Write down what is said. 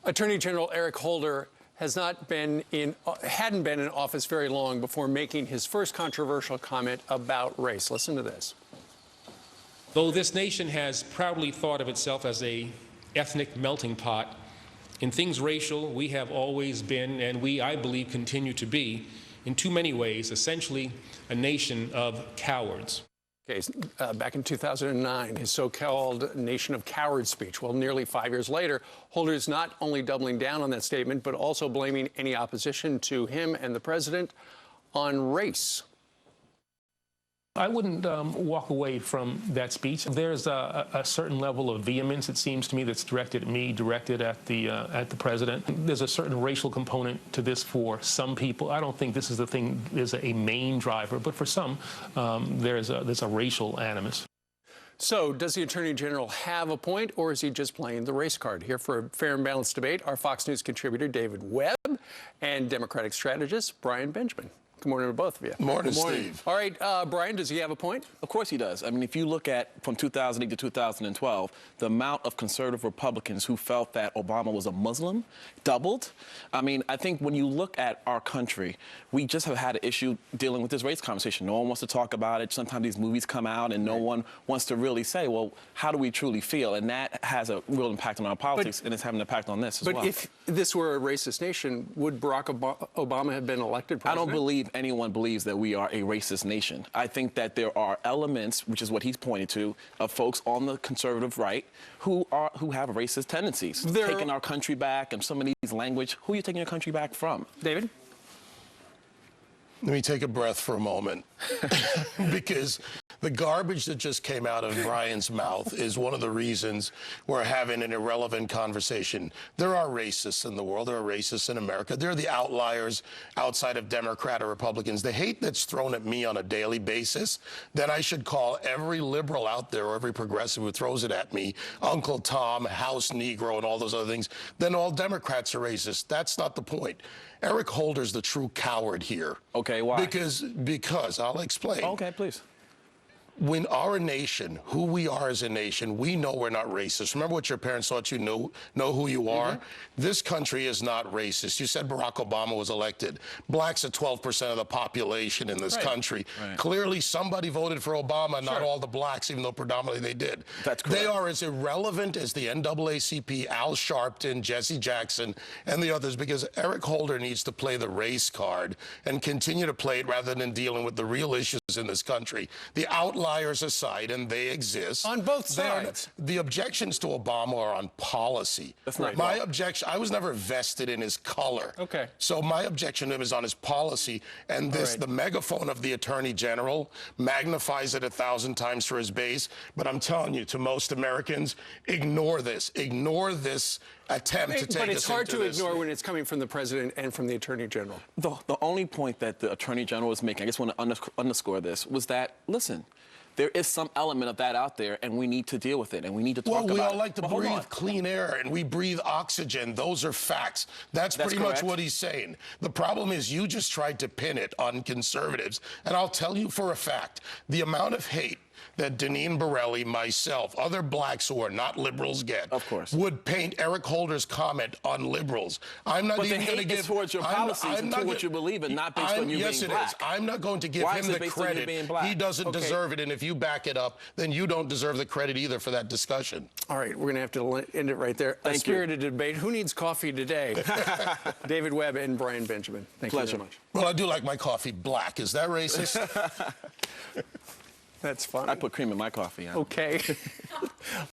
Attorney General Eric Holder hadn't been in office very long before making his first controversial comment about race. Listen to this. Though this nation has proudly thought of itself as a ethnic melting pot, in things racial, we have always been, and we, I believe, continue to be, in too many ways, essentially a nation of cowards. Okay, back in 2009, his so-called nation of cowards speech. Well, nearly 5 years later, Holder is not only doubling down on that statement, but also blaming any opposition to him and the president on race. I wouldn't walk away from that speech. There's a certain level of vehemence, it seems to me, that's directed at me, directed at the president. There's a certain racial component to this for some people. I don't think this is the thing, is a main driver, but for some, there's a racial animus. So, does the Attorney General have a point, or is he just playing the race card? Here for a fair and balanced debate, our Fox News contributor, David Webb, and Democratic strategist, Brian Benjamin. Good morning to both of you. Morning, Steve. All right, Brian, does he have a point? Of course he does. I mean, if you look at from 2008 to 2012, the amount of conservative Republicans who felt that Obama was a Muslim doubled. I mean, I think when you look at our country, we just have had an issue dealing with this race conversation. No one wants to talk about it. Sometimes these movies come out and no one wants to really say, well, how do we truly feel? And that has a real impact on our politics, and it's having an impact on this as well. But if this were a racist nation, would Barack Obama have been elected president? I don't believe anyone believes that we are a racist nation. I think that there are elements, which is what he's pointed to, of folks on the conservative right who have racist tendencies. Taking our country back and some of these language. Who are you taking your country back from? David? Let me take a breath for a moment because the garbage that just came out of Brian's mouth is one of the reasons we're having an irrelevant conversation. There are racists in the world. There are racists in America. They're the outliers outside of Democrat or Republicans. The hate that's thrown at me on a daily basis, then I should call every liberal out there or every progressive who throws it at me, Uncle Tom, House Negro, and all those other things, then all Democrats are racist. That's not the point. Eric Holder's the true coward here. Okay, why? Because I'll explain. Okay, please. When our nation, who we are as a nation, we know we're not racist. Remember what your parents thought you know who you are? This country is not racist. You said Barack Obama was elected. Blacks are 12% of the population in this country. Clearly, somebody voted for Obama, not all the blacks, even though predominantly they did. That's correct. They are as irrelevant as the NAACP, Al Sharpton, Jesse Jackson, and the others, because Eric Holder needs to play the race card and continue to play it rather than dealing with the real issues in this country. The outliers aside, and they exist. On both sides. The objections to Obama are on policy. That's not my objection. I was never vested in his color. Okay. So my objection to him is on his policy. And this, the megaphone of the Attorney General, magnifies it 1,000 times for his base. But I'm telling you, to most Americans, ignore this. Ignore this attempt to take us into this. But it's hard to ignore when it's coming from the president and from the Attorney General. The only point that the Attorney General was making, I just want to underscore this, was that, listen, there is some element of that out there, and we need to deal with it, and we need to talk about it. Well, we all like to breathe clean air, and we breathe oxygen. Those are facts. That's pretty much what he's saying. The problem is you just tried to pin it on conservatives, and I'll tell you for a fact, the amount of hate that Deneen Borelli, myself, other blacks who are not liberals get, of course, would paint Eric Holder's comment on liberals. I'm not even going to give towards your policies and to what you believe in, not based on you being black. Yes, it is. I'm not going to give him the credit. He doesn't deserve it, and if you back it up, then you don't deserve the credit either for that discussion. All right, we're going to have to end it right there. A spirited debate. Who needs coffee today? David Webb and Brian Benjamin. Thank you very much. Well, I do like my coffee black. Is that racist? That's fine. I put cream in my coffee. Okay.